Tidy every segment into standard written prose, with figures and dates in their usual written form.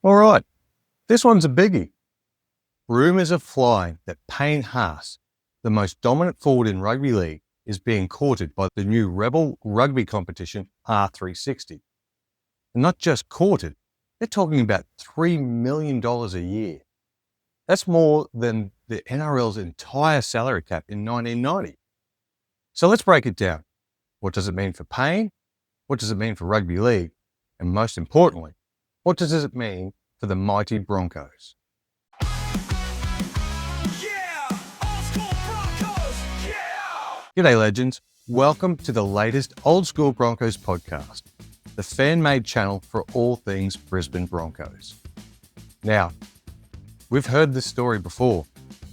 All right, this one's a biggie. Rumours are flying that Payne Haas, the most dominant forward in rugby league, is being courted by the new rebel rugby competition R360. And not just courted, they're talking about $3 million a year. That's more than the NRL's entire salary cap in 1990. So let's break it down. What does it mean for Payne? What does it mean for rugby league? And most importantly, what does it mean for the mighty Broncos? Yeah! Old Skool Broncos! Yeah! G'day legends, welcome to the latest Old Skool Broncos podcast, the fan-made channel for all things Brisbane Broncos. Now, we've heard this story before.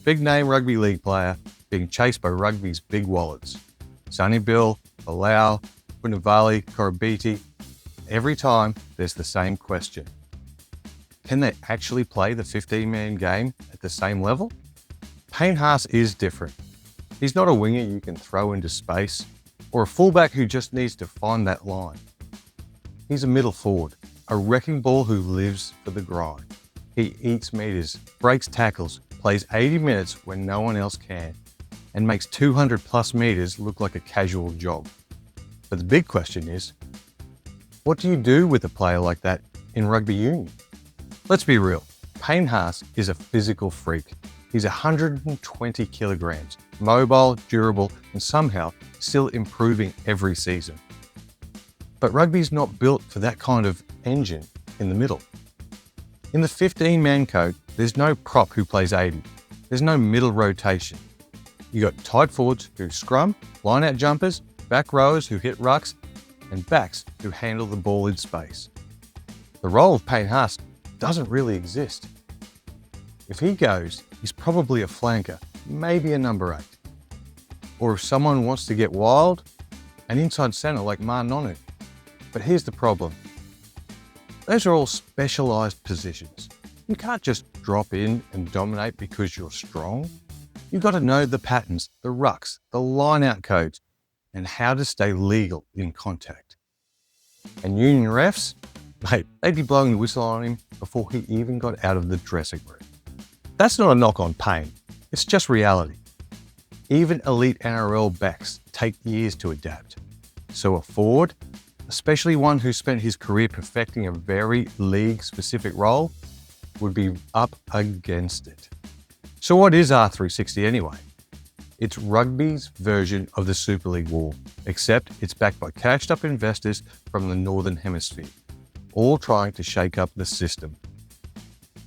Big name rugby league player being chased by rugby's big wallets. Sonny Bill, Falau, Punavali, Korobiti. Every time there's the same question. Can they actually play the 15-man game at the same level? Payne Haas is different. He's not a winger you can throw into space or a fullback who just needs to find that line. He's a middle forward, a wrecking ball who lives for the grind. He eats meters, breaks tackles, plays 80 minutes when no one else can, and makes 200 plus meters look like a casual jog. But the big question is, what do you do with a player like that in rugby union? Let's be real, Payne Haas is a physical freak. He's 120 kilograms, mobile, durable, and somehow still improving every season. But rugby's not built for that kind of engine in the middle. In the 15-man code, there's no prop who plays 80. There's no middle rotation. You got tight forwards who scrum, line-out jumpers, back rowers who hit rucks, and backs who handle the ball in space. The role of Payne Haas doesn't really exist. If he goes, he's probably a flanker, maybe a number 8. Or if someone wants to get wild, an inside centre like Nonu. But here's the problem. Those are all specialised positions. You can't just drop in and dominate because you're strong. You've got to know the patterns, the rucks, the line-out codes, and how to stay legal in contact. And union refs, mate, they'd be blowing the whistle on him before he even got out of the dressing room. That's not a knock on Payne, it's just reality. Even elite NRL backs take years to adapt. So a forward, especially one who spent his career perfecting a very league-specific role, would be up against it. So what is R360 anyway? It's rugby's version of the Super League war, except it's backed by cashed-up investors from the Northern Hemisphere, all trying to shake up the system.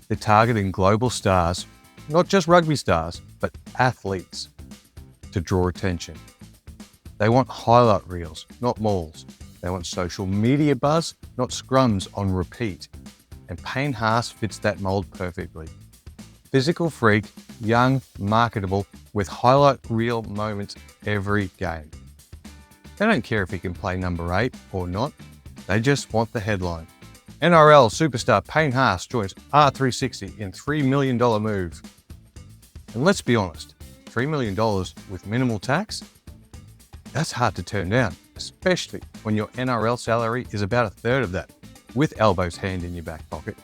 They're targeting global stars, not just rugby stars, but athletes, to draw attention. They want highlight reels, not mauls. They want social media buzz, not scrums on repeat. And Payne Haas fits that mold perfectly. Physical freak, young, marketable, with highlight reel moments every game. They don't care if he can play number 8 or not. They just want the headline. NRL superstar Payne Haas joins R360 in $3 million move. And let's be honest, $3 million with minimal tax? That's hard to turn down, especially when your NRL salary is about a third of that, with elbows hand in your back pocket.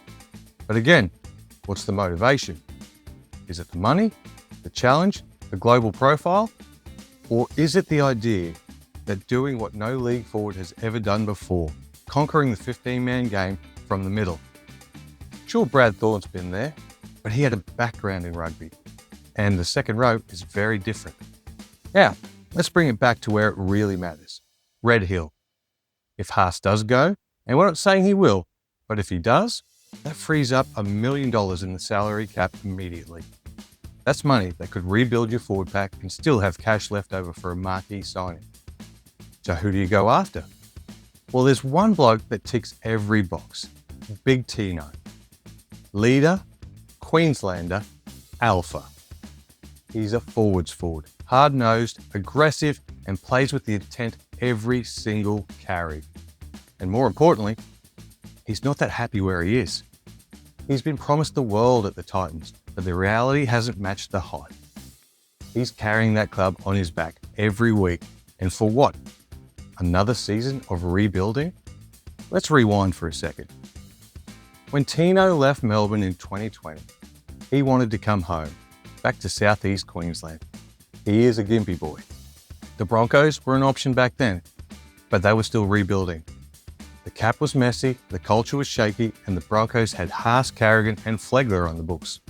But again, what's the motivation? Is it the money, the challenge, the global profile? Or is it the idea that doing what no league forward has ever done before, conquering the 15-man game from the middle? Sure, Brad Thorne's been there, but he had a background in rugby, and the second row is very different. Now, let's bring it back to where it really matters. Red Hill. If Haas does go, and we're not saying he will, but if he does, that frees up $1 million in the salary cap immediately. That's money that could rebuild your forward pack and still have cash left over for a marquee signing. So who do you go after? Well, there's one bloke that ticks every box. Big Tino. Leader, Queenslander, alpha. He's a forwards forward, hard-nosed, aggressive, and plays with the intent every single carry. And more importantly, he's not that happy where he is. He's been promised the world at the Titans, but the reality hasn't matched the hype. He's carrying that club on his back every week. And for what? Another season of rebuilding? Let's rewind for a second. When Tino left Melbourne in 2020, he wanted to come home, back to southeast Queensland. He is a Gympie boy. The Broncos were an option back then, but they were still rebuilding. The cap was messy, the culture was shaky, and the Broncos had Haas, Carrigan and Flegler on the books.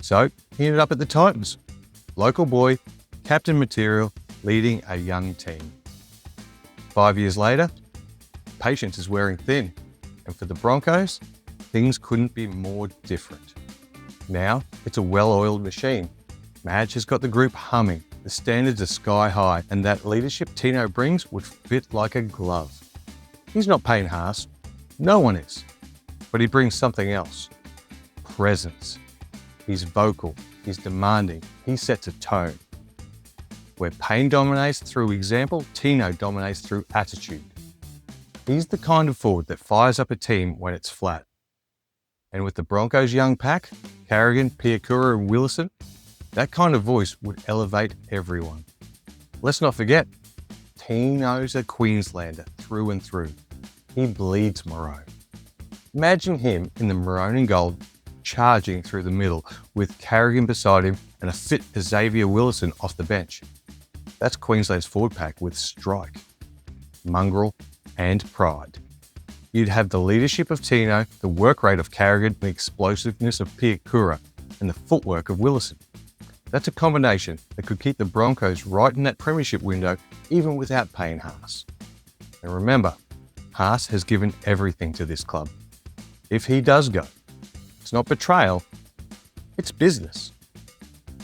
So he ended up at the Titans. Local boy, captain material, leading a young team. 5 years later, patience is wearing thin, and for the Broncos, things couldn't be more different. Now, it's a well-oiled machine. Madge has got the group humming, the standards are sky high, and that leadership Tino brings would fit like a glove. He's not Payne Haas, no one is, but he brings something else. Presence. He's vocal, he's demanding, he sets a tone. Where Payne dominates through example, Tino dominates through attitude. He's the kind of forward that fires up a team when it's flat. And with the Broncos' young pack, Carrigan, Piakura and Willison, that kind of voice would elevate everyone. Let's not forget, Tino's a Queenslander through and through. He bleeds maroon. Imagine him in the maroon and gold, charging through the middle with Carrigan beside him and a fit Xavier Willison off the bench. That's Queensland's forward pack with strike, mongrel and pride. You'd have the leadership of Tino, the work rate of Carrigan, the explosiveness of Piakura and the footwork of Willison. That's a combination that could keep the Broncos right in that premiership window even without Payne Haas. And remember, Haas has given everything to this club. If he does go, it's not betrayal, it's business.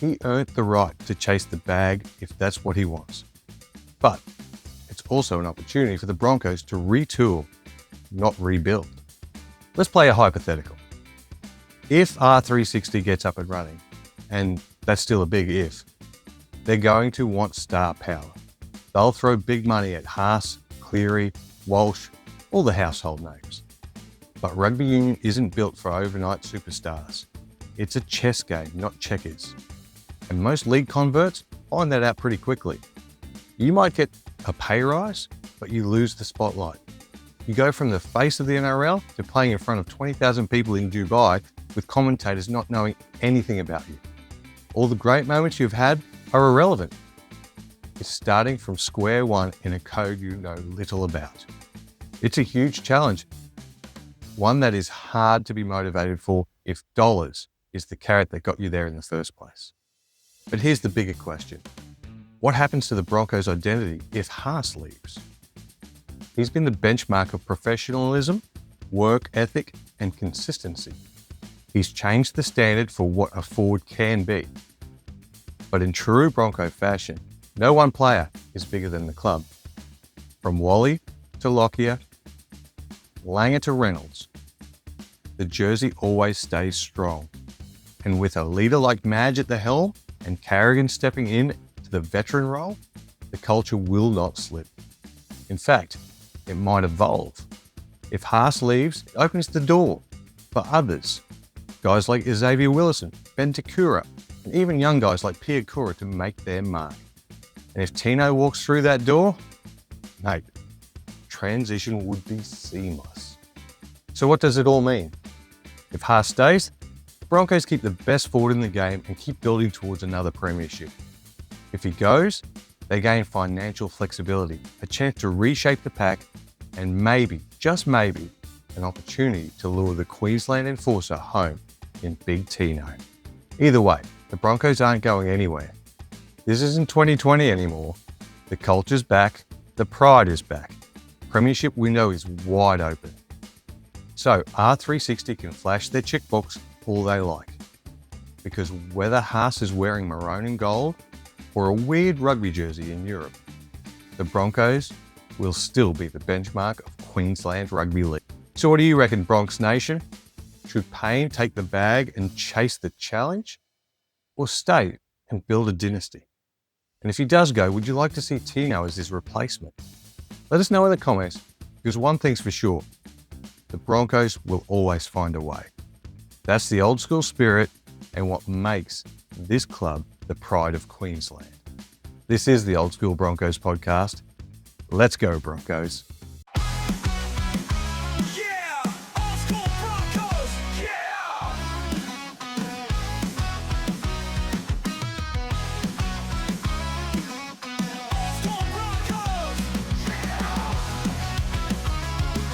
He earned the right to chase the bag if that's what he wants. But it's also an opportunity for the Broncos to retool, not rebuild. Let's play a hypothetical. If R360 gets up and running, and that's still a big if, they're going to want star power. They'll throw big money at Haas, Cleary, Walsh, all the household names. But rugby union isn't built for overnight superstars. It's a chess game, not checkers. And most league converts find that out pretty quickly. You might get a pay rise, but you lose the spotlight. You go from the face of the NRL to playing in front of 20,000 people in Dubai with commentators not knowing anything about you. All the great moments you've had are irrelevant. You're starting from square one in a code you know little about. It's a huge challenge, one that is hard to be motivated for if dollars is the carrot that got you there in the first place. But here's the bigger question. What happens to the Broncos' identity if Haas leaves? He's been the benchmark of professionalism, work ethic, and consistency. He's changed the standard for what a forward can be. But in true Bronco fashion, no one player is bigger than the club. From Wally to Lockyer, Langer to Reynolds, the jersey always stays strong. And with a leader like Madge at the helm and Carrigan stepping in to the veteran role, the culture will not slip. In fact, it might evolve. If Haas leaves, it opens the door for others. Guys like Xavier Willison, Ben Takura, and even young guys like Piakura to make their mark. And if Tino walks through that door, mate, transition would be seamless. So what does it all mean? If Haas stays, the Broncos keep the best forward in the game and keep building towards another premiership. If he goes, they gain financial flexibility, a chance to reshape the pack, and maybe, just maybe, an opportunity to lure the Queensland enforcer home in Big Tino. Either way, the Broncos aren't going anywhere. This isn't 2020 anymore. The culture's back, the pride is back. Premiership window is wide open. So R360 can flash their checkbooks all they like. Because whether Haas is wearing maroon and gold or a weird rugby jersey in Europe, the Broncos will still be the benchmark of Queensland Rugby League. So what do you reckon, Bronx Nation? Should Payne take the bag and chase the challenge? Or stay and build a dynasty? And if he does go, would you like to see Tino as his replacement? Let us know in the comments, because one thing's for sure, the Broncos will always find a way. That's the old school spirit and what makes this club the pride of Queensland. This is the Old Skool Broncos Podcast. Let's go, Broncos.